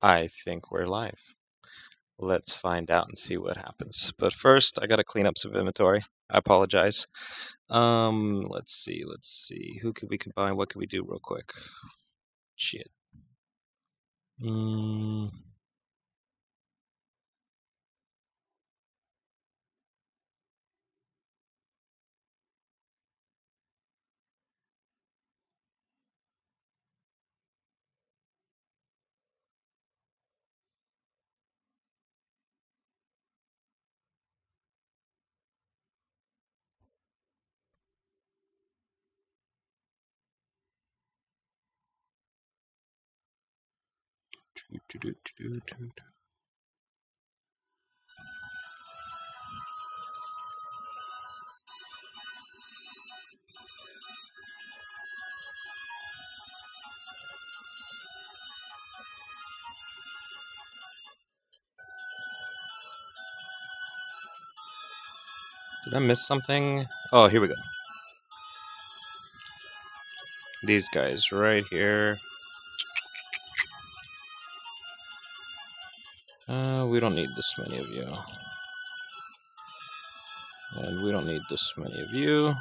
I think we're live. Let's find out and see what happens. But first, I gotta clean up some inventory. I apologize. Let's see. Who could we combine? What could we do real quick? Shit. Mm, Did I miss something? Oh, here we go. These guys right here. We don't need this many of you. And we don't need this many of you.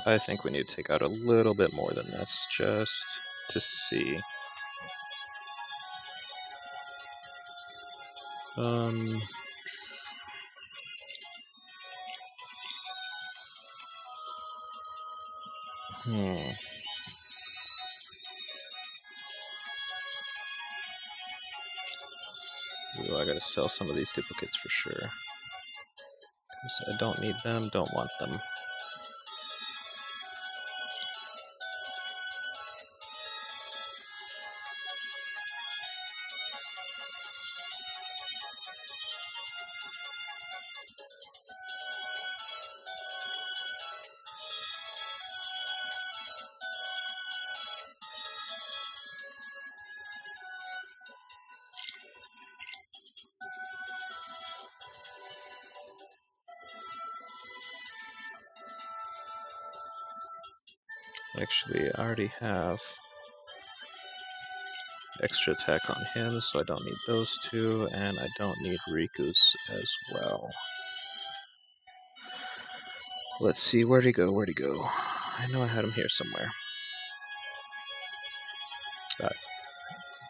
I think we need to take out a little bit more than this just to see. Um, hmm. Ooh, I gotta sell some of these duplicates for sure. Because I don't need them, don't want them. Actually, I already have extra attack on him, so I don't need those two, and I don't need Riku's as well. Let's see, where'd he go? Where'd he go? I know I had him here somewhere.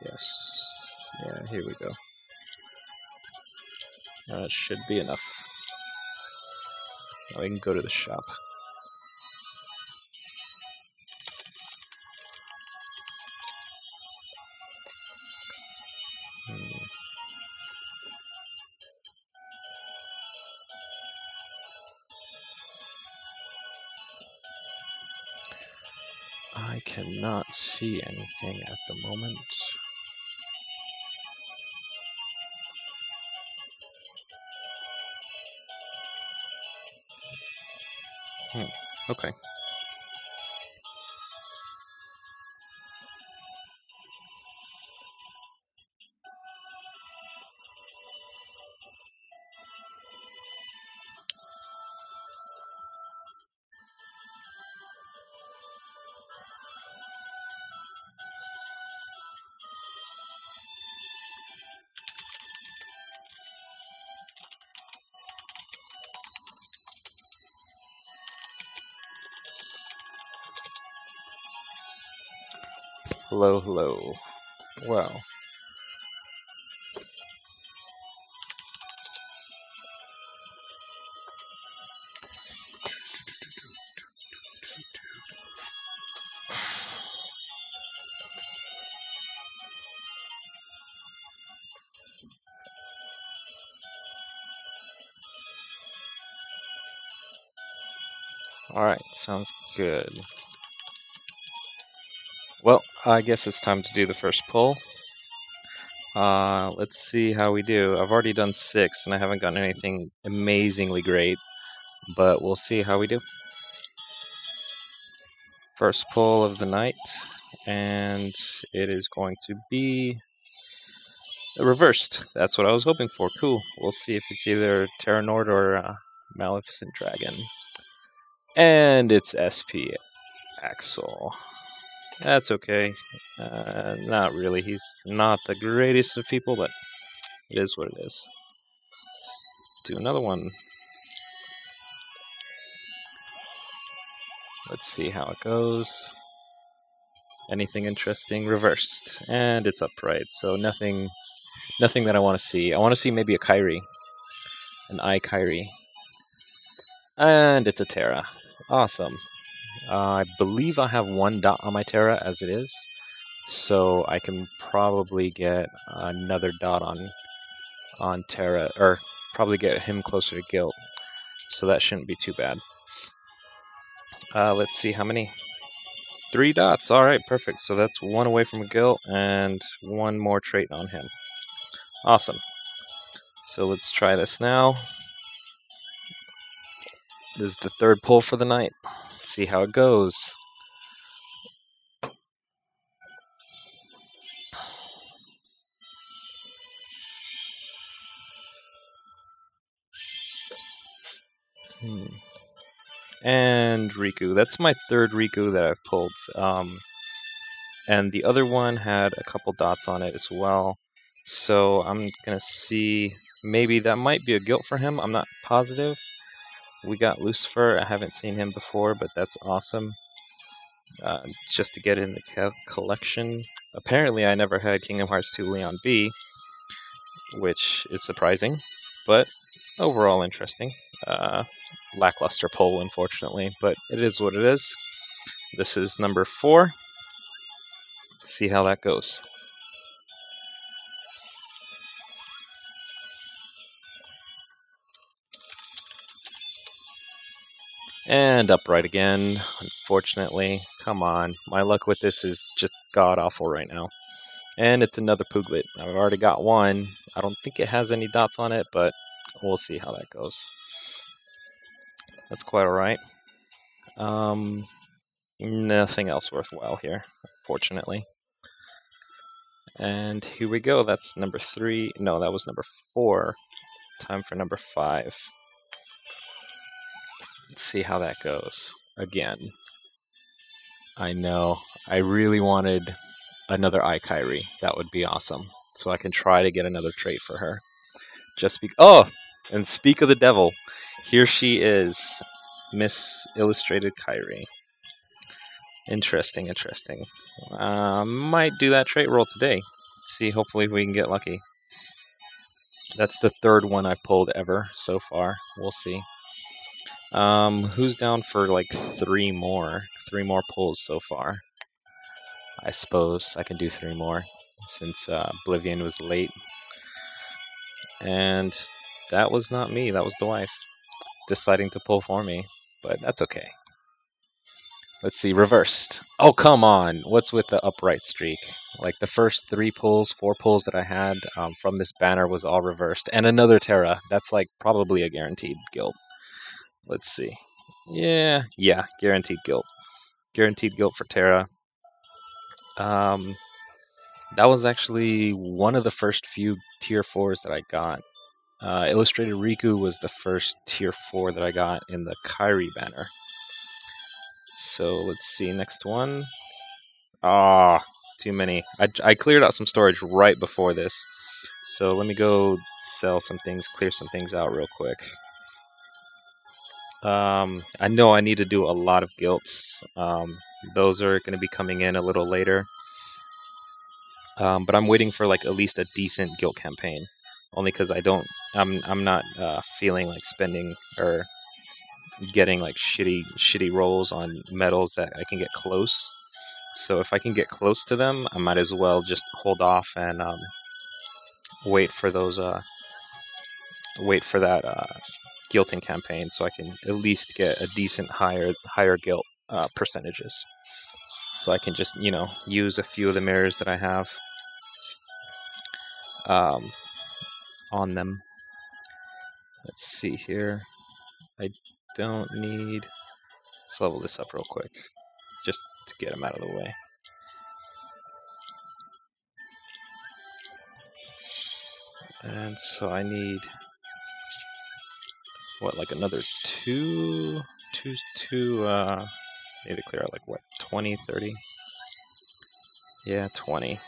Yes. Yeah, here we go. That should be enough. Now we can go to the shop. I cannot see anything at the moment. Okay. Hello, hello. Well, alright, sounds good. Well, I guess it's time to do the first pull. Let's see how we do. I've already done 6, and I haven't gotten anything amazingly great, but we'll see how we do. First pull of the night, and it is going to be reversed. That's what I was hoping for. Cool. We'll see if it's either Terranord or Maleficent Dragon. And it's SP Axel. That's okay. Not really. He's not the greatest of people, but it is what it is. Let's do another one. Let's see how it goes. Anything interesting? Reversed. And it's upright, so nothing that I want to see. I want to see maybe a Kyrie. An iKyrie. And it's a Terra. Awesome. I believe I have 1 dot on my Terra as it is, so I can probably get another dot on Terra, or probably get him closer to Guilt, so that shouldn't be too bad. Let's see how many. 3 dots. All right, perfect. So that's 1 away from a Guilt and 1 more trait on him. Awesome. So let's try this now. This is the 3rd pull for the night. Let's see how it goes. And Riku. That's my 3rd Riku that I've pulled. And the other one had a couple dots on it as well. So I'm going to see, maybe that might be a Guilt for him. I'm not positive. We got Lucifer. I haven't seen him before, but that's awesome. Just to get in the collection. Apparently I never had Kingdom Hearts 2 Leon B, which is surprising, but overall interesting. Lackluster pull, unfortunately, but it is what it is. This is number 4. Let's see how that goes. And upright again, unfortunately. Come on, my luck with this is just god-awful right now. And it's another Puglet. I've already got 1. I don't think it has any dots on it, but we'll see how that goes. That's quite alright. Nothing else worthwhile here, fortunately. And here we go. That's number 3. No, that was number 4. Time for number 5. Let's see how that goes. Again. I know. I really wanted another iKyrie. That would be awesome. So I can try to get another trait for her. Oh! And speak of the devil. Here she is. Miss Illustrated Kyrie. Interesting, interesting. Might do that trait roll today. See, hopefully we can get lucky. That's the 3rd one I've pulled ever so far. We'll see. Who's down for like 3 more? 3 more pulls so far. I suppose I can do 3 more since Oblivion was late. And that was not me, that was the wife deciding to pull for me, but that's okay. Let's see, reversed. Oh, come on. What's with the upright streak? Like the first 3 pulls, 4 pulls that I had from this banner was all reversed. And another Terra. That's like probably a guaranteed guild. Let's see. Yeah, guaranteed guilt. Guaranteed guilt for Terra. That was actually one of the first few tier 4s that I got. Illustrated Riku was the first tier 4 that I got in the Kairi banner. So let's see, next one. Ah, too many. I cleared out some storage right before this. So let me go sell some things, clear some things out real quick. I know I need to do a lot of guilts. Those are going to be coming in a little later. But I'm waiting for like at least a decent guilt campaign, only because I'm not feeling like spending or getting like shitty rolls on medals that I can get close. So if I can get close to them, I might as well just hold off and wait for that guilting campaign, so I can at least get a decent higher guilt percentages. So I can just use a few of the mirrors that I have on them. Let's see here. I don't need. Let's level this up real quick, just to get them out of the way. And so I need what, like another two. Need to clear out like what, 20, 30? Yeah, 20.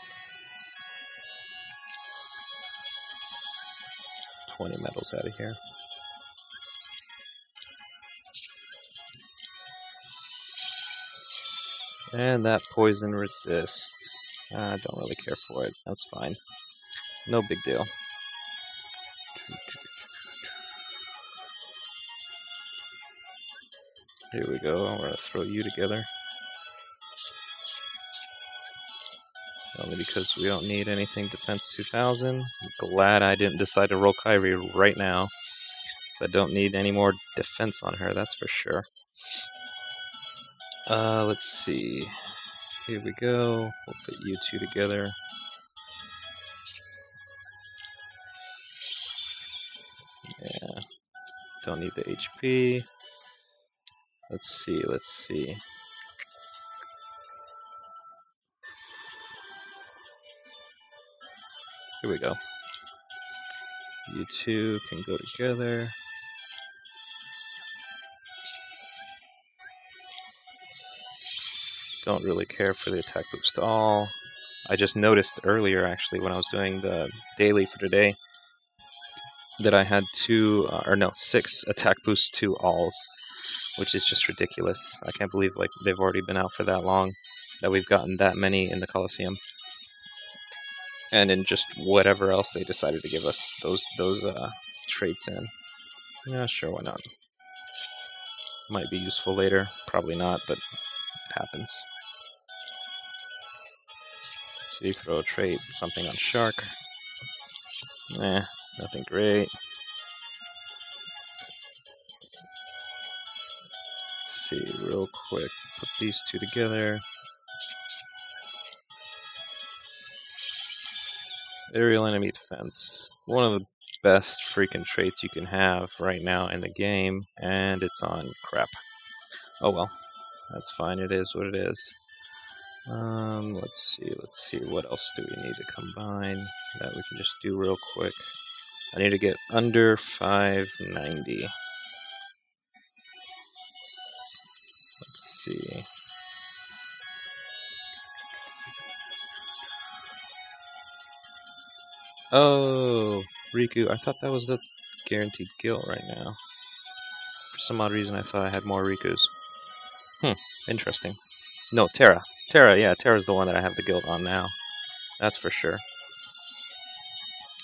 20 medals out of here. And that poison resist. I don't really care for it. That's fine. No big deal. Here we go. I'm gonna throw you together. Only because we don't need anything defense 2000. I'm glad I didn't decide to roll Kairi right now, because I don't need any more defense on her, that's for sure. Let's see. Here we go. We'll put you two together. Yeah. Don't need the HP. Let's see. Here we go. You two can go together. Don't really care for the attack boost at all. I just noticed earlier, actually, when I was doing the daily for today, that I had 6 attack boosts to alls, which is just ridiculous. I can't believe like they've already been out for that long, that we've gotten that many in the Colosseum, and in just whatever else they decided to give us those traits in. Yeah, sure, why not? Might be useful later, probably not, but it happens. Let's see, throw a trait, something on Shark. Nothing great. Let's see, real quick, put these two together. Aerial enemy defense. One of the best freaking traits you can have right now in the game, and it's on crap. Oh well, that's fine, it is what it is. Let's see, what else do we need to combine that we can just do real quick? I need to get under 590. Let's see. Oh, Riku, I thought that was the guaranteed guilt right now. For some odd reason I thought I had more Rikus. Interesting. No, Terra. Yeah, Terra's the one that I have the guilt on now. That's for sure.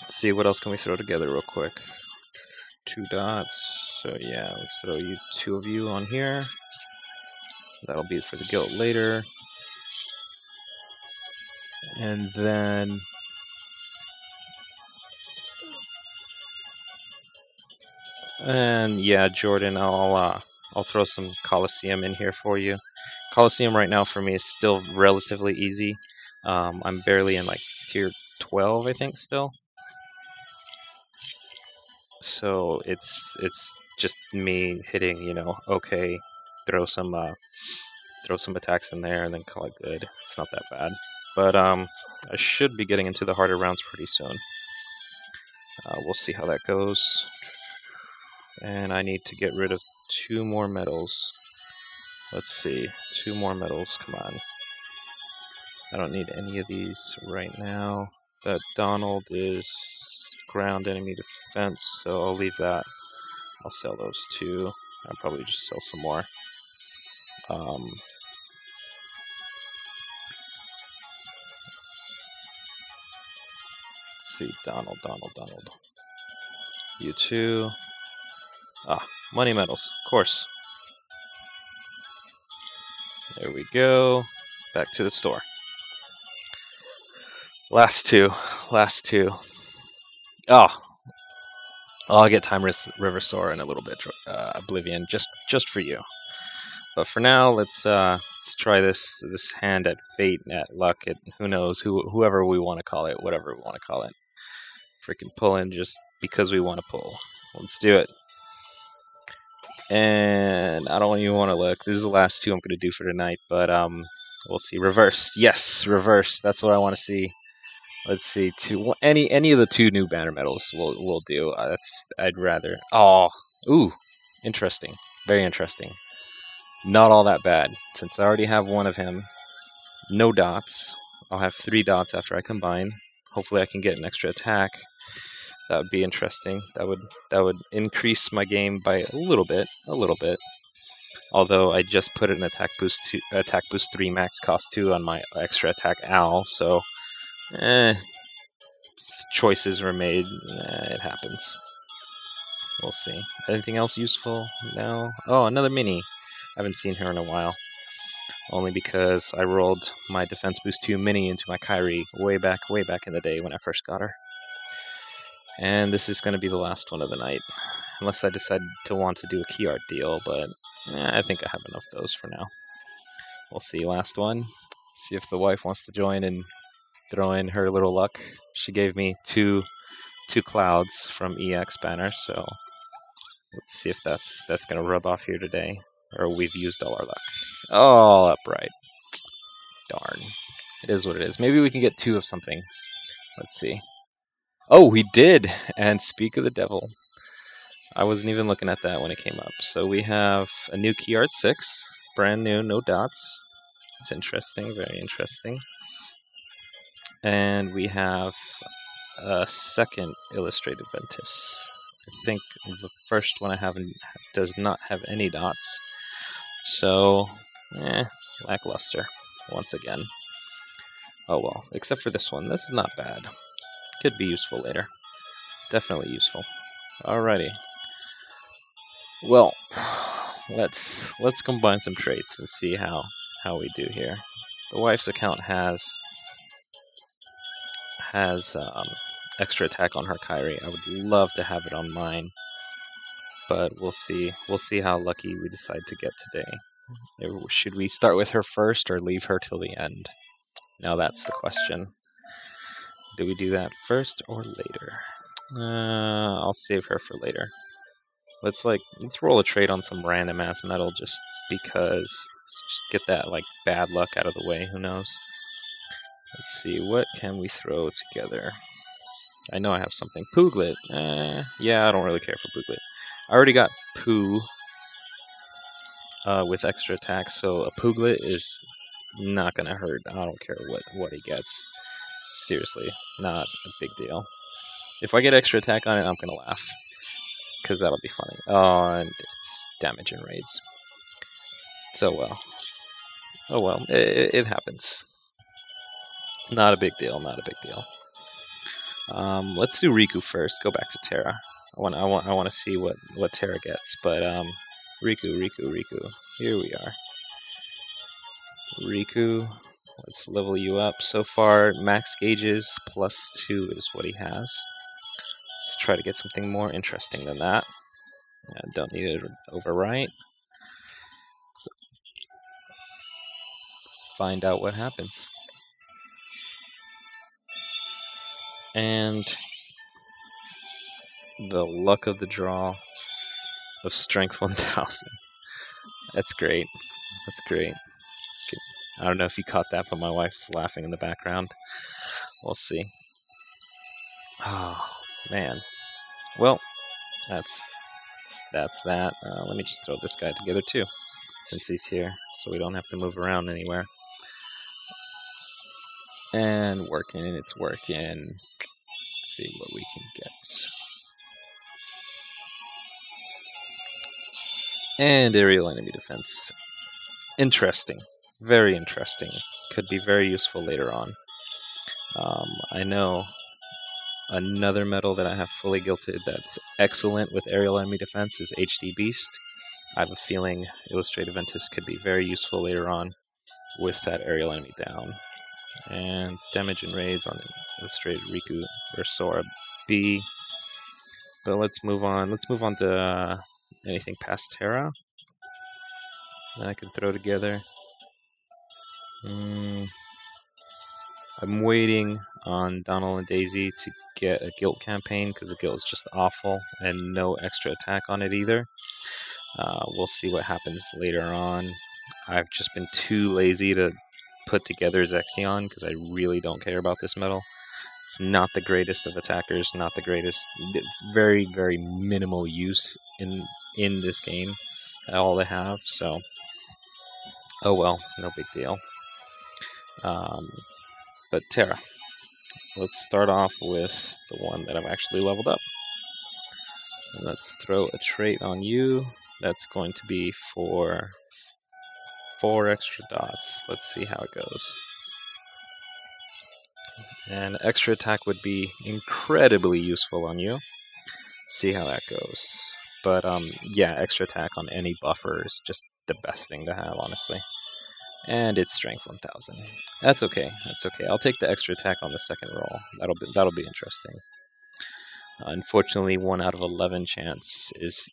Let's see, what else can we throw together real quick? 2 dots. So yeah, let's throw you 2 of you on here. That'll be for the guilt later. And then yeah, Jordan, I'll throw some Colosseum in here for you. Colosseum right now for me is still relatively easy. I'm barely in like tier 12, I think, still. So it's just me hitting, okay, throw some attacks in there and then call it good. It's not that bad. But I should be getting into the harder rounds pretty soon. We'll see how that goes. And I need to get rid of 2 more medals. Let's see, 2 more medals, come on. I don't need any of these right now. That Donald is ground enemy defense, so I'll leave that. I'll sell those 2. I'll probably just sell some more. Let's see, Donald. You 2. Money medals, of course. There we go. Back to the store. Last two. Oh, I'll get Time Riversaur in a little bit, Oblivion, just for you. But for now, let's try this hand at fate, at luck, at who knows, whoever we want to call it, whatever we want to call it. Freaking pulling just because we want to pull. Let's do it. And I don't even want to look. This is the last 2 I'm going to do for tonight, but we'll see. Reverse. Yes, reverse. That's what I want to see. Let's see. Any of the 2 new banner medals will do. I'd rather. Oh, ooh, interesting. Very interesting. Not all that bad, since I already have 1 of him. No dots. I'll have 3 dots after I combine. Hopefully I can get an extra attack. That would be interesting. That would increase my game by a little bit. Although I just put an attack boost 3 max cost 2 on my extra attack Owl, so choices were made. It happens. We'll see. Anything else useful? No. Oh, another mini. I haven't seen her in a while. Only because I rolled my Defense Boost 2 mini into my Kairi way back in the day when I first got her. And this is going to be the last one of the night. Unless I decide to want to do a key art deal, but I think I have enough of those for now. We'll see. Last one. See if the wife wants to join and throw in her little luck. She gave me two clouds from EX banner, so let's see if that's going to rub off here today. Or we've used all our luck. Oh, upright. Darn. It is what it is. Maybe we can get 2 of something. Let's see. Oh, we did! And speak of the devil. I wasn't even looking at that when it came up. So we have a new Key Art 6. Brand new, no dots. It's interesting, very interesting. And we have a second Illustrated Ventus. I think the first one I have does not have any dots. So, lackluster, once again. Oh well, except for this one. This is not bad. Could be useful later. Definitely useful. Alrighty. Well, let's combine some traits and see how we do here. The wife's account has extra attack on her Kairi. I would love to have it on mine, but we'll see. We'll see how lucky we decide to get today. Should we start with her first or leave her till the end? Now that's the question. Do we do that first or later? I'll save her for later. Let's roll a trade on some random ass metal just because. Just get that bad luck out of the way. Who knows? Let's see, what can we throw together? I know I have something. Pooglet. Yeah, I don't really care for Pooglet. I already got Pooh with extra attacks, so a Pooglet is not gonna hurt. I don't care what he gets. Seriously, not a big deal. If I get extra attack on it, I'm gonna laugh. Because that'll be funny. Oh, and it's damage in raids. So well. Oh well, it happens. Not a big deal, let's do Riku first. Go back to Terra. I want to see what Terra gets. But Riku. Here we are. Riku, let's level you up. So far, max gauges +2 is what he has. Let's try to get something more interesting than that. Don't need to overwrite. So find out what happens. And the luck of the draw of Strength 1000. That's great. That's great. I don't know if you caught that, but my wife's laughing in the background. We'll see. Oh, man. Well, that's that. Let me just throw this guy together too, since he's here, so we don't have to move around anywhere. And working, it's working. Let's see what we can get. And aerial enemy defense. Interesting. Very interesting. Could be very useful later on. I know another medal that I have fully gilted that's excellent with aerial enemy defense is HD Beast. I have a feeling Illustrated Ventus could be very useful later on with that aerial enemy down. And damage and raids on Illustrated Riku or Sora B. But let's move on. Let's move on to anything past Terra that I can throw together. I'm waiting on Donald and Daisy to get a guilt campaign because the guilt is just awful and no extra attack on it either. We'll see what happens later on. I've just been too lazy to put together Zexion because I really don't care about this medal. It's not the greatest of attackers, not the greatest. It's very, very minimal use in this game, all they have, so oh well, no big deal. But Terra, let's start off with the one that I've actually leveled up. And let's throw a trait on you. That's going to be for 4 extra dots. Let's see how it goes. And extra attack would be incredibly useful on you. Let's see how that goes. But yeah, extra attack on any buffer is just the best thing to have, honestly. And it's Strength 1000. That's okay. That's okay. I'll take the extra attack on the second roll. That'll be interesting. Unfortunately, 1 out of 11 chance is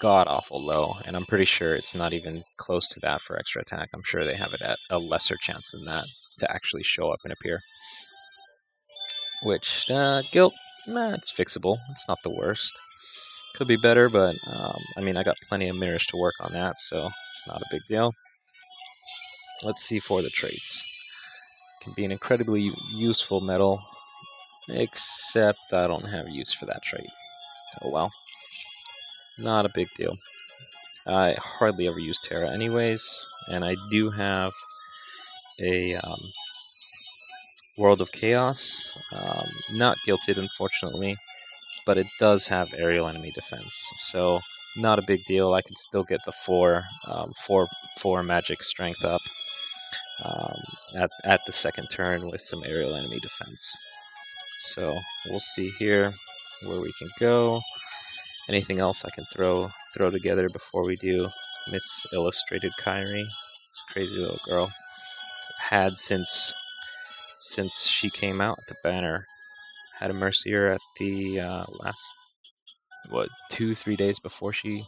god awful low, and I'm pretty sure it's not even close to that for extra attack. I'm sure they have it at a lesser chance than that to actually show up and appear. Which guilt, it's fixable. It's not the worst. Could be better, but I mean, I got plenty of mirrors to work on that, so it's not a big deal. Let's see for the traits. Can be an incredibly useful medal, except I don't have use for that trait. Oh well. Not a big deal. I hardly ever use Terra anyways, and I do have a World of Chaos, not guilted unfortunately, but it does have aerial enemy defense, so not a big deal. I can still get the 4 magic strength up at the second turn with some aerial enemy defense. So we'll see here where we can go. Anything else I can throw together before we do Miss Illustrated Kairi? This crazy little girl. Had since she came out at the banner. Had a Mercier at the last 2-3 days before she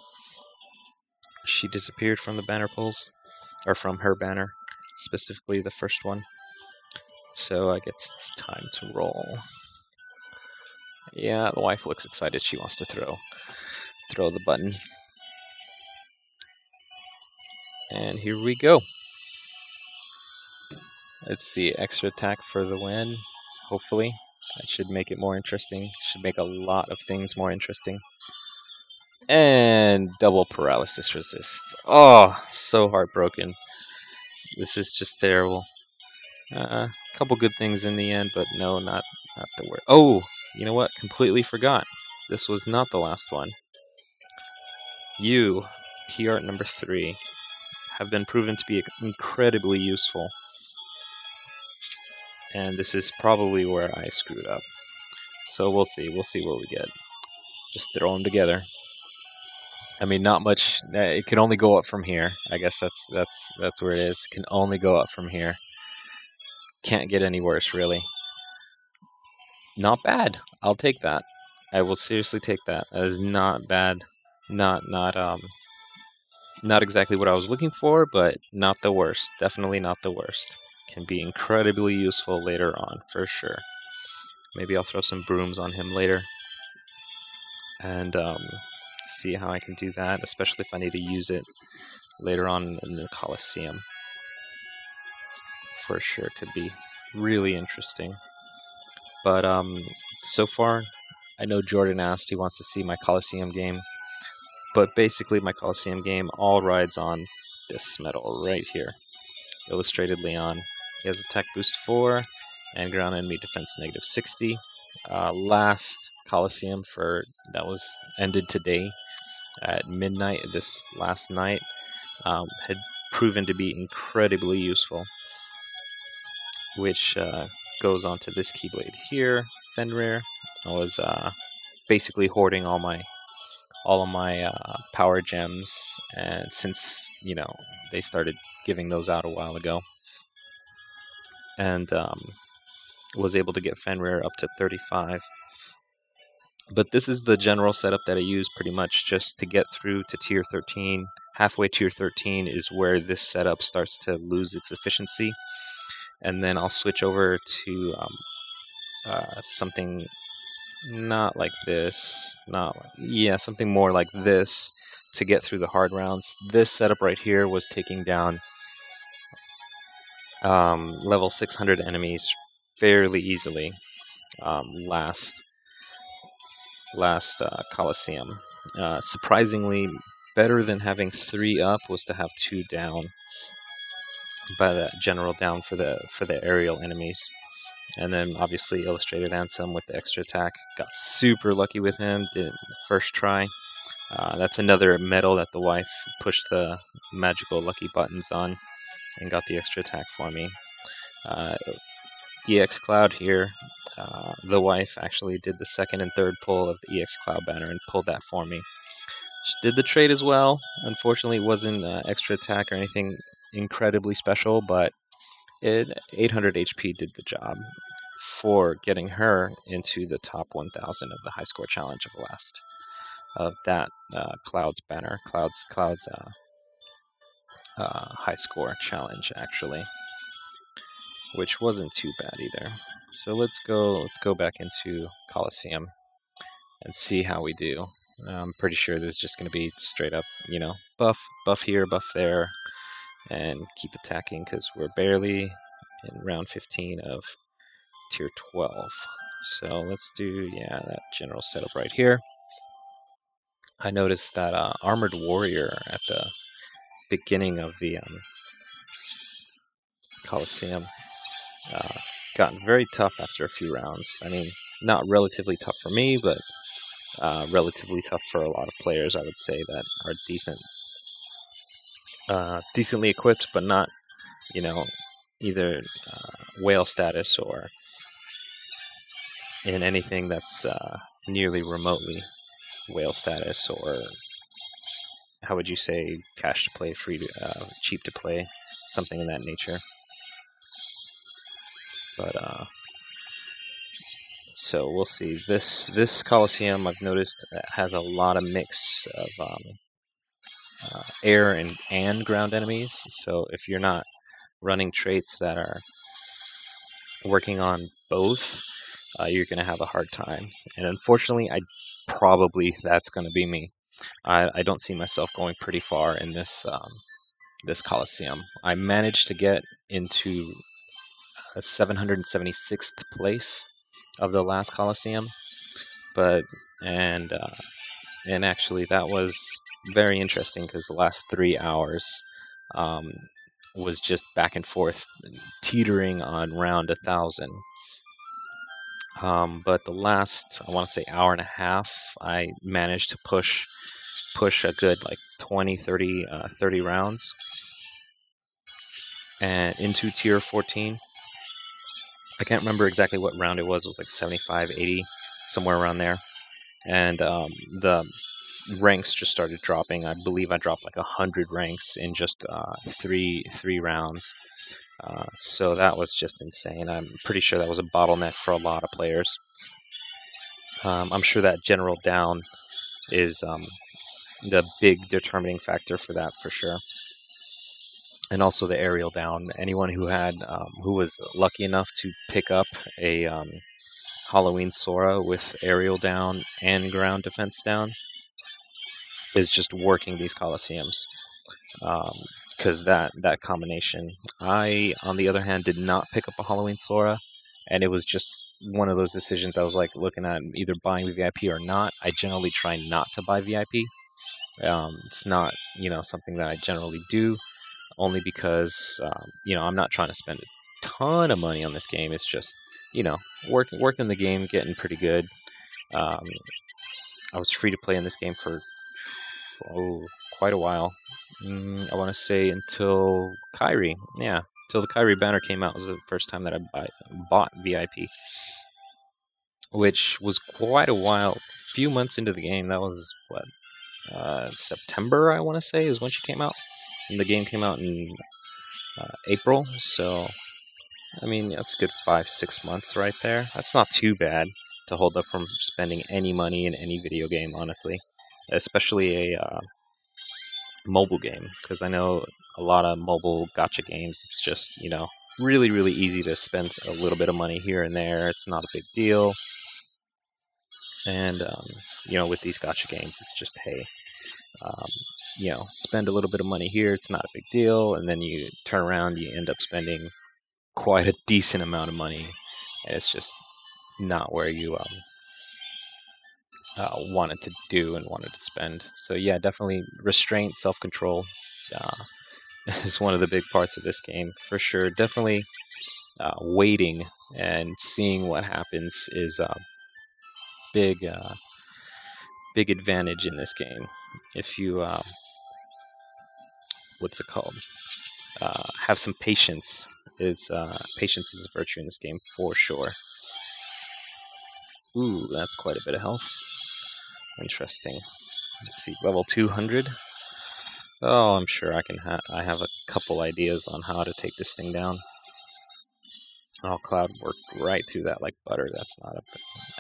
disappeared from the banner pulls, or from her banner, specifically the first one. So I guess it's time to roll. Yeah, the wife looks excited. She wants to throw the button. And here we go. Let's see, extra attack for the win, hopefully. That should make it more interesting. Should make a lot of things more interesting. And double paralysis resist. Oh, so heartbroken. This is just terrible. A couple good things in the end, but no, not the worst. Oh, you know what? Completely forgot. This was not the last one. You, T-Art number 3, have been proven to be incredibly useful. And this is probably where I screwed up. So we'll see. We'll see what we get. Just throw them together. I mean, not much. It can only go up from here. I guess that's where it is. It can only go up from here. Can't get any worse, really. Not bad. I'll take that. I will seriously take that. That is not bad. Not exactly what I was looking for, but not the worst. Definitely not the worst. Can be incredibly useful later on, for sure. Maybe I'll throw some brooms on him later. And see how I can do that, especially if I need to use it later on in the Colosseum. For sure could be really interesting. But so far, I know Jordan asked, he wants to see my Colosseum game. But basically, my Colosseum game all rides on this medal right here. Illustrated Leon. He has attack boost 4 and ground enemy defense negative 60. Last Colosseum that was ended today at midnight this last night had proven to be incredibly useful, which goes on to this Keyblade here, Fenrir. I was basically hoarding all of my power gems, and since they started giving those out a while ago, and was able to get Fenrir up to 35. But this is the general setup that I use pretty much just to get through to tier 13. Halfway tier 13 is where this setup starts to lose its efficiency, and then I'll switch over to something not like this, something more like this to get through the hard rounds. This setup right here was taking down level 600 enemies fairly easily last Colosseum. Surprisingly, better than having 3 up was to have 2 down by the general down for the aerial enemies. And then obviously Illustrated Ansem with the extra attack. Got super lucky with him, did it the first try. That's another medal that the wife pushed the magical lucky buttons on and got the extra attack for me. EX Cloud here, the wife actually did the second and third pull of the EX Cloud banner and pulled that for me. She did the trade as well. Unfortunately, it wasn't extra attack or anything incredibly special, but 800 HP did the job for getting her into the top 1,000 of the high score challenge of that Cloud's banner, Cloud's high score challenge actually, which wasn't too bad either. So let's go back into Colosseum and see how we do. I'm pretty sure there's just going to be straight up, buff here, buff there, and keep attacking because we're barely in round 15 of tier 12. So let's do, that general setup right here. I noticed that Armored Warrior at the beginning of the Colosseum got very tough after a few rounds. I mean, not relatively tough for me, but relatively tough for a lot of players, I would say, that are decently equipped, but not, either whale status or in anything that's nearly remotely whale status, or how would you say, cash to play, cheap to play, something in that nature. But so we'll see. This Colosseum, I've noticed, has a lot of mix of air and ground enemies. So if you're not running traits that are working on both, you're going to have a hard time. And unfortunately, that's going to be me. I don't see myself going pretty far in this Colosseum. I managed to get into a 776th place of the last Colosseum, and actually that was very interesting because the last 3 hours was just back and forth, teetering on round 1,000. But the last, I want to say, hour and a half, I managed to push a good 20, 30 rounds and into tier 14. I can't remember exactly what round it was. It was like 75, 80, somewhere around there. And the ranks just started dropping. I believe I dropped 100 ranks in just three rounds. So that was just insane. I'm pretty sure that was a bottleneck for a lot of players. I'm sure that general down is the big determining factor for that, for sure. And also the aerial down. Anyone who was lucky enough to pick up a Halloween Sora with aerial down and ground defense down, is just working these Colosseums. Because that combination. I, on the other hand, did not pick up a Halloween Sora, and it was just one of those decisions I was like looking at either buying the VIP or not. I generally try not to buy VIP. It's not, something that I generally do, only because, I'm not trying to spend a ton of money on this game. It's just, you know, working the game, getting pretty good. Um, I was free to play in this game for quite a while. I want to say until Kyrie. Yeah, until the Kyrie banner came out was the first time that I bought VIP, which was quite a while. A few months into the game, that was what, September, I want to say, is when she came out. And the game came out in April, so I mean that's a good 5-6 months right there. That's not too bad to hold up from spending any money in any video game, honestly, especially a mobile game, because I know a lot of mobile gacha games, it's just, really, really easy to spend a little bit of money here and there. It's not a big deal. And, with these gacha games, it's just, hey, spend a little bit of money here, it's not a big deal. And then you turn around, you end up spending quite a decent amount of money. And it's just not where you wanted to do and wanted to spend. So, yeah, definitely restraint, self control. Is one of the big parts of this game for sure. Definitely waiting and seeing what happens is a big big advantage in this game. If you what's it called? Have some patience. Patience is a virtue in this game for sure. Ooh, that's quite a bit of health. Interesting. Let's see, level 200. Oh, I'm sure I have a couple ideas on how to take this thing down. Oh, Cloud worked right through that like butter. That's not a...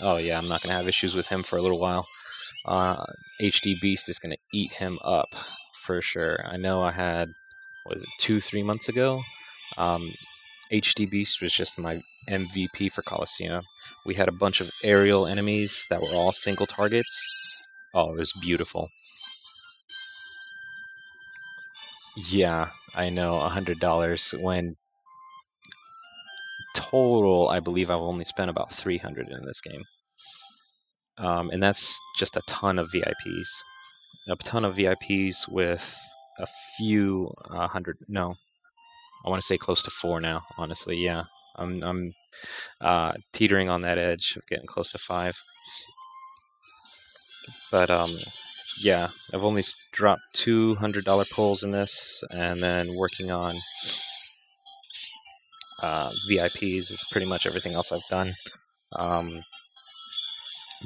Oh, yeah, I'm not going to have issues with him for a little while. HD Beast is going to eat him up for sure. I know I had, what was it, 2-3 months ago? HD Beast was just my MVP for Colosseum. We had a bunch of aerial enemies that were all single targets. Oh, it was beautiful. Yeah, I know, $100 when total, I believe I've only spent about 300 in this game. And that's just a ton of VIPs. A ton of VIPs with a few hundred. No, I want to say close to 4 now. Honestly, yeah, I'm teetering on that edge of getting close to 5. But yeah, I've only dropped $200 pulls in this, and then working on VIPs is pretty much everything else I've done.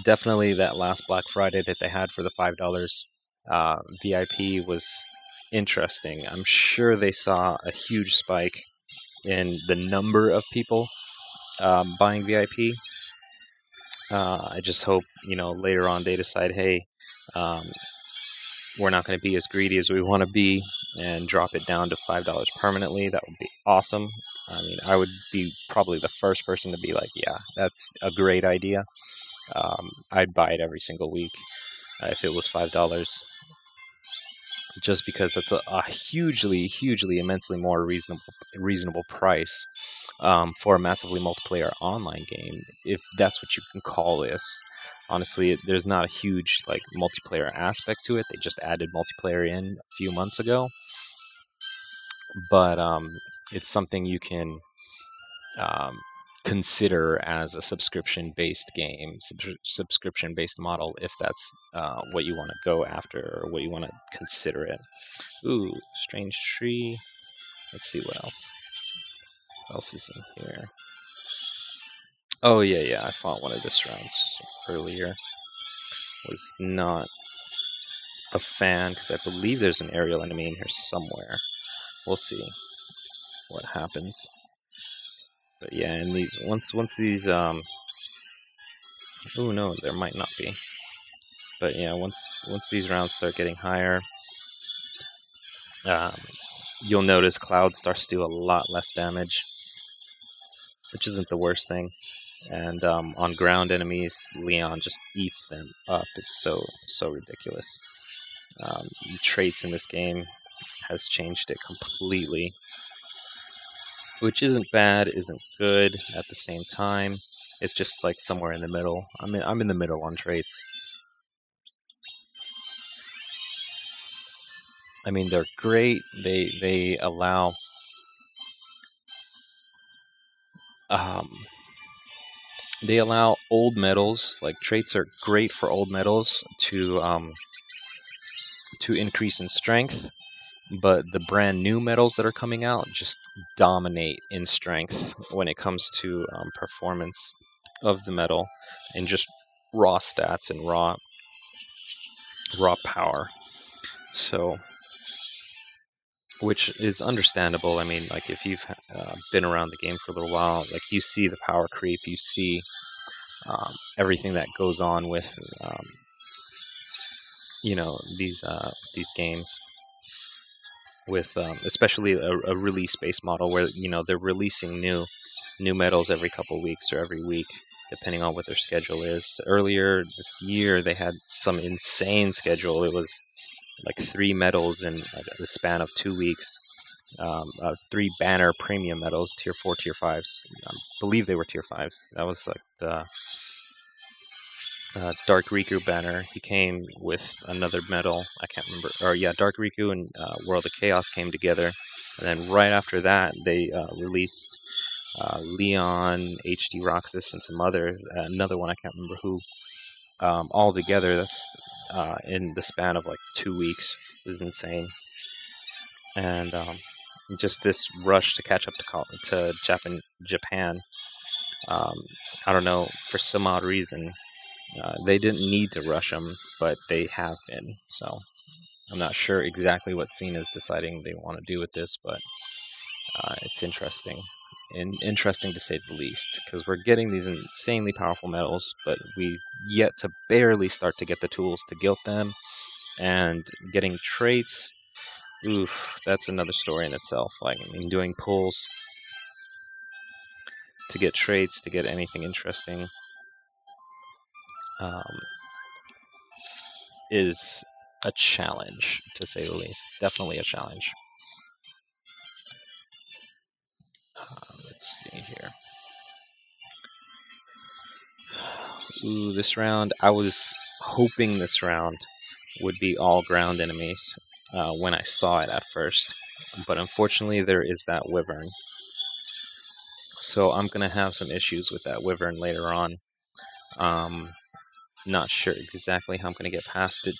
Definitely that last Black Friday that they had for the $5 VIP was interesting. I'm sure they saw a huge spike in the number of people buying VIP. I just hope, later on they decide, hey, we're not going to be as greedy as we want to be and drop it down to $5 permanently. That would be awesome. I mean, I would be probably the first person to be like, yeah, that's a great idea. I'd buy it every single week if it was $5, just because that's a hugely, immensely more reasonable price for a massively multiplayer online game, if that's what you can call this. Honestly, there's not a huge multiplayer aspect to it. They just added multiplayer in a few months ago, but it's something you can consider as a subscription-based game, subscription-based model, if that's what you want to go after or what you want to consider it. Ooh, strange tree. Let's see what else. What else is in here? Oh yeah, I fought one of the rounds earlier. Was not a fan because I believe there's an aerial enemy in here somewhere. We'll see what happens. But yeah, and these once these oh no, there might not be. But yeah, once these rounds start getting higher, you'll notice Cloud starts to do a lot less damage, which isn't the worst thing. And on ground enemies, Leon just eats them up. It's so ridiculous. traits in this game has changed it completely, which isn't bad, isn't good at the same time. It's just like somewhere in the middle. I'm in the middle on traits. I mean, they're great. They allow um, they allow old metals. Like traits are great for old metals to increase in strength, but the brand new metals that are coming out just dominate in strength when it comes to performance of the metal and just raw stats and raw power. So, which is understandable. I mean, like if you've been around the game for a little while, like you see the power creep, you see everything that goes on with these games with especially a release based model where they're releasing new medals every couple weeks or every week depending on what their schedule is. Earlier this year they had some insane schedule. It was like 3 medals in the span of 2 weeks. 3 banner premium medals, tier 4, tier 5s. I believe they were tier 5s. That was like the Dark Riku banner. He came with another medal. I can't remember. Or yeah, Dark Riku and World of Chaos came together, and then right after that they released Leon, HD Roxas, and some another one I can't remember who. All together, that's in the span of like 2 weeks. It was insane, and just this rush to catch up to Japan. I don't know, for some odd reason. They didn't need to rush them, but they have been. So I'm not sure exactly what Cena is deciding they want to do with this, but it's interesting. And interesting to say the least, because we're getting these insanely powerful metals, but we yet to barely start to get the tools to gilt them, and getting traits. Oof, that's another story in itself. Like, I mean, doing pulls to get traits, to get anything interesting, um, is a challenge, to say the least. Definitely a challenge. Let's see here. Ooh, this round, I was hoping this round would be all ground enemies when I saw it at first. But unfortunately, there is that Wyvern. So I'm going to have some issues with that Wyvern later on. Not sure exactly how I'm going to get past it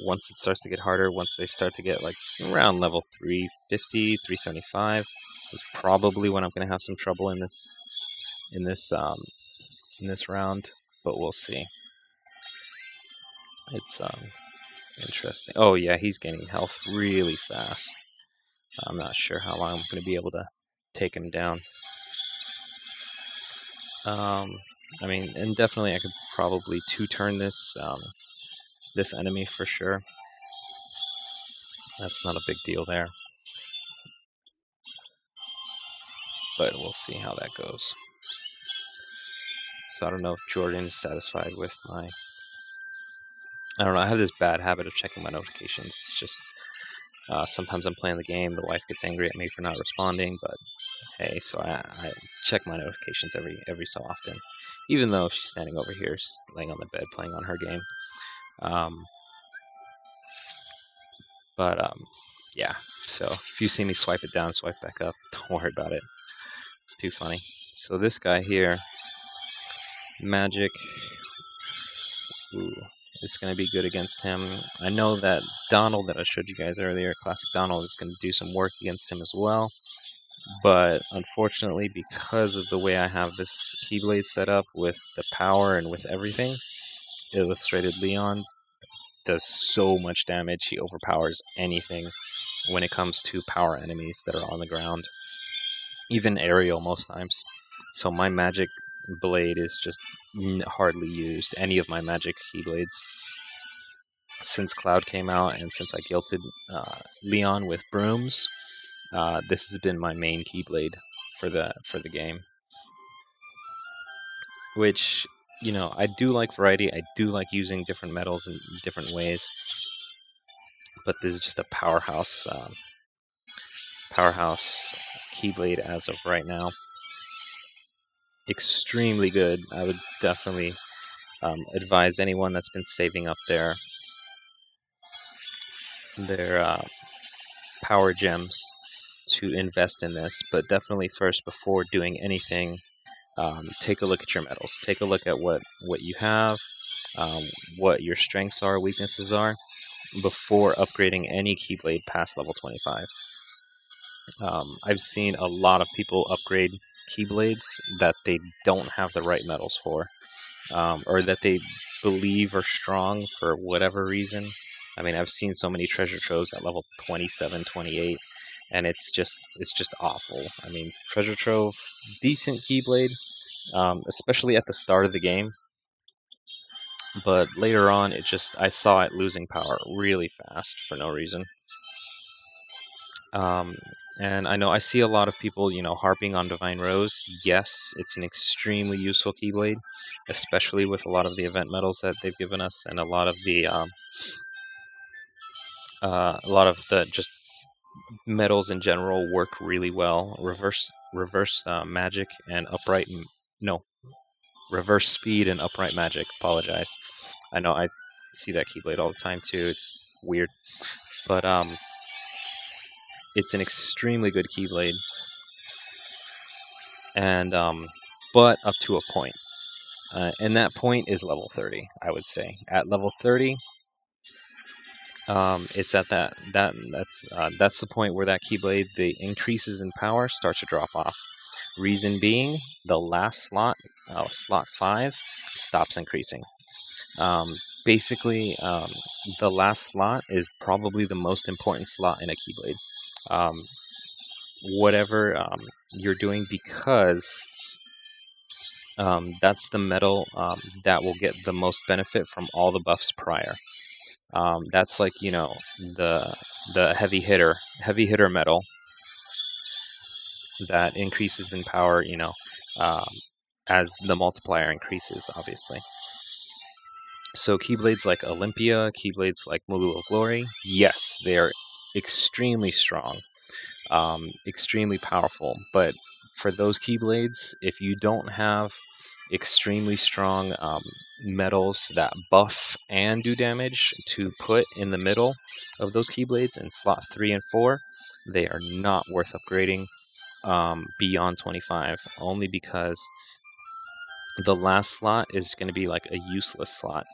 once it starts to get harder. Once they start to get like around level 350, 375 is probably when I'm going to have some trouble in this round, but we'll see. It's interesting. Oh yeah, he's gaining health really fast. I'm not sure how long I'm going to be able to take him down. I mean, and definitely I could probably 2-turn this enemy for sure. That's not a big deal there. But we'll see how that goes. So I don't know if Jordan is satisfied with my... I don't know, I have this bad habit of checking my notifications. It's just sometimes I'm playing the game, the wife gets angry at me for not responding, but hey, so I check my notifications every so often, even though she's standing over here, laying on the bed, playing on her game. Yeah, so if you see me swipe it down, swipe back up, don't worry about it. It's too funny. So this guy here, Magic, ooh, it's going to be good against him. I know that Donald that I showed you guys earlier, Classic Donald, is going to do some work against him as well. But unfortunately, because of the way I have this Keyblade set up with the power and with everything, Illustrated Leon does so much damage. He overpowers anything when it comes to power enemies that are on the ground. Even aerial most times. So my magic blade is just hardly used. Any of my magic Keyblades. Since Cloud came out and since I gilted Leon with brooms, this has been my main Keyblade for the game. Which, I do like variety. I do like using different metals in different ways. but this is just a powerhouse Keyblade as of right now. Extremely good. I would definitely advise anyone that's been saving up their power gems to invest in this, but definitely first, before doing anything, take a look at your medals. Take a look at what you have, what your strengths are, weaknesses are, before upgrading any Keyblade past level 25. I've seen a lot of people upgrade Keyblades that they don't have the right medals for, or that they believe are strong for whatever reason. I mean, I've seen so many treasure troves at level 27, 28, and it's just awful. I mean, treasure trove, decent Keyblade, especially at the start of the game, but later on, I saw it losing power really fast for no reason. And I know I see a lot of people, harping on Divine Rose. Yes, it's an extremely useful Keyblade, especially with a lot of the event medals that they've given us, and a lot of the just medals in general work really well. Reverse magic and upright, no, reverse speed and upright magic. Apologize. I know I see that Keyblade all the time too. It's weird, but it's an extremely good Keyblade, and but up to a point. And that point is level 30, I would say. At level 30, it's at that's the point where that Keyblade, the increases in power starts to drop off. Reason being, the last slot, slot 5, stops increasing. Basically, the last slot is probably the most important slot in a Keyblade. Whatever you're doing, because that's the medal that will get the most benefit from all the buffs prior. That's like, the heavy hitter medal that increases in power, as the multiplier increases, obviously. So Keyblades like Olympia, Keyblades like Moogle of Glory, yes, they are extremely strong, extremely powerful. But for those Keyblades, if you don't have extremely strong medals that buff and do damage to put in the middle of those Keyblades in slot 3 and 4, they are not worth upgrading beyond 25, only because the last slot is going to be like a useless slot,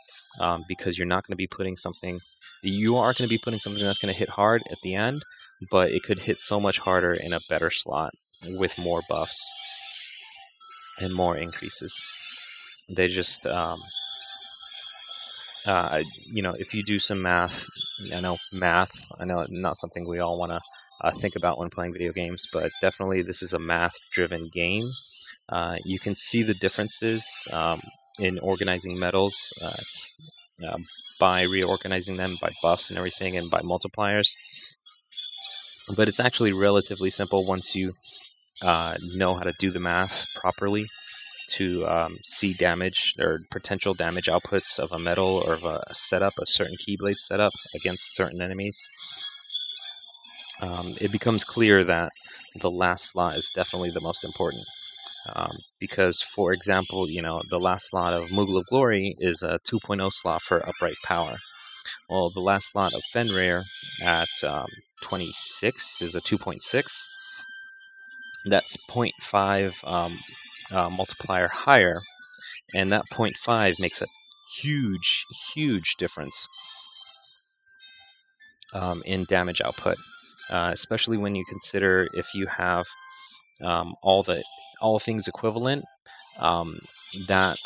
because you're not going to be putting something. You are going to be putting something that's going to hit hard at the end, but it could hit so much harder in a better slot with more buffs and more increases. They just, if you do some math, I know not something we all want to think about when playing video games, but definitely this is a math-driven game. You can see the differences in organizing medals by reorganizing them by buffs and everything, and by multipliers. But it's actually relatively simple once you know how to do the math properly to see damage or potential damage outputs of a medal or of a setup, a certain Keyblade setup against certain enemies. It becomes clear that the last slot is definitely the most important. Because, for example, the last slot of Moogle of Glory is a 2.0 slot for upright power. Well, the last slot of Fenrir at 26 is a 2.6. That's 0.5 multiplier higher, and that 0.5 makes a huge difference in damage output, especially when you consider if you have all things equivalent, that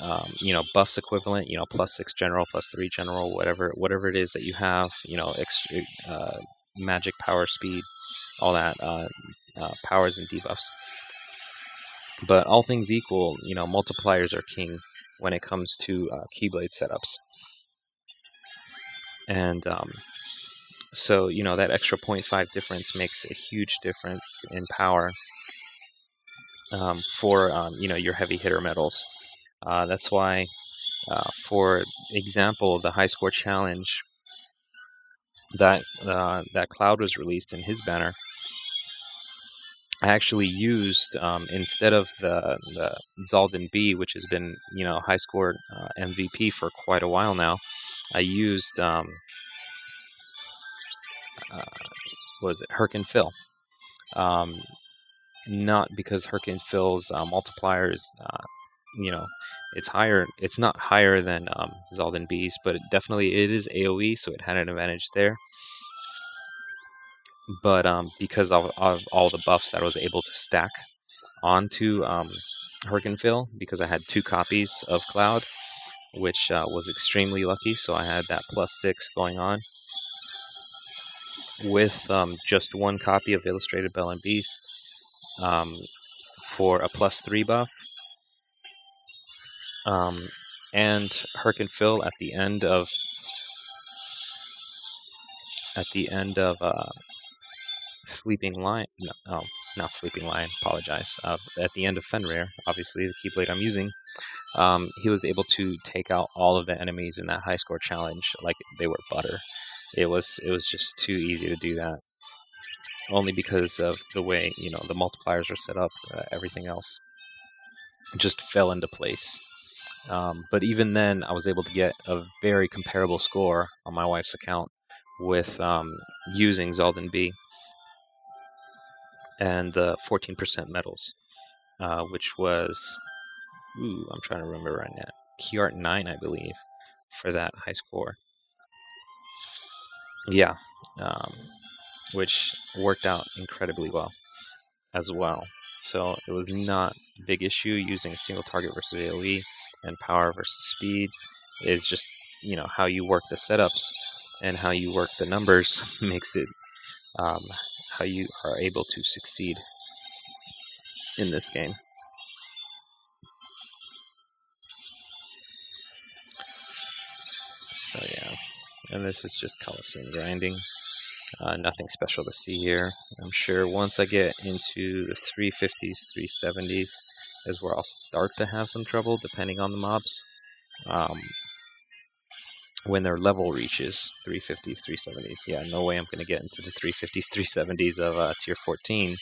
buffs equivalent, +6 general, +3 general, whatever it is that you have, extra magic, power, speed, all that powers and debuffs. But all things equal, multipliers are king when it comes to Keyblade setups. And so, that extra 0.5 difference makes a huge difference in power for, your heavy hitter medals. That's why, for example, the high score challenge that Cloud was released in his banner, I actually used instead of the Zaldin B, which has been high score MVP for quite a while now. I used what was it, Herc Phil. Not because Herc Phil's multiplier is it's higher. It's not higher than Zaldin B's, but it is AOE, so it had an advantage there. But because of all the buffs that I was able to stack onto Herc Phil, because I had 2 copies of Cloud, which was extremely lucky. So I had that +6 going on with just 1 copy of Illustrated Bell and Beast for a +3 buff. And Herc Phil at the end of Sleeping Lion. No, oh, not Sleeping Lion. Apologize. At the end of Fenrir, obviously the Keyblade I'm using, he was able to take out all of the enemies in that high score challenge like they were butter. It was just too easy to do that. Only because of the way the multipliers are set up, everything else just fell into place. But even then, I was able to get a very comparable score on my wife's account with using Zaldin B and the 14% medals, which was, I'm trying to remember right now, Key Art 9, I believe, for that high score. Yeah, which worked out incredibly well as well. So it was not a big issue using a single target versus AoE, and power versus speed is just how you work the setups and how you work the numbers makes it how you are able to succeed in this game. So yeah, and this is just Coliseum grinding. Nothing special to see here. I'm sure once I get into the 350s, 370s is where I'll start to have some trouble, depending on the mobs. When their level reaches 350s, 370s. Yeah, no way I'm going to get into the 350s, 370s of tier 14,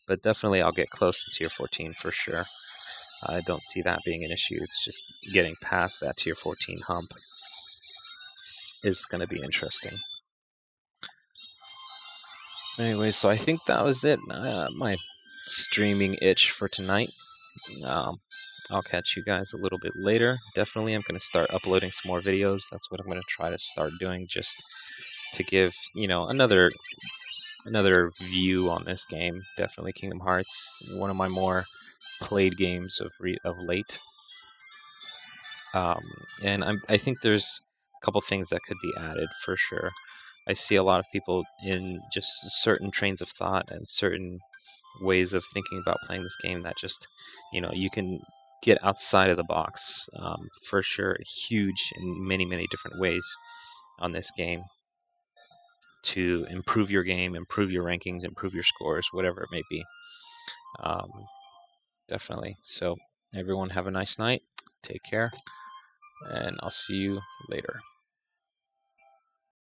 but definitely I'll get close to tier 14 for sure. I don't see that being an issue. It's just getting past that tier 14 hump is going to be interesting. Anyway, so I think that was it. My streaming itch for tonight. I'll catch you guys a little bit later. Definitely, I'm going to start uploading some more videos. That's what I'm going to try to start doing, just to give another view on this game. Definitely Kingdom Hearts, one of my more played games of late. And I think there's a couple things that could be added for sure. I see a lot of people in just certain trains of thought and certain ways of thinking about playing this game that just, you can get outside of the box for sure. Huge in many, many different ways on this game to improve your game, improve your rankings, improve your scores, whatever it may be. Definitely. So everyone have a nice night. Take care. And I'll see you later.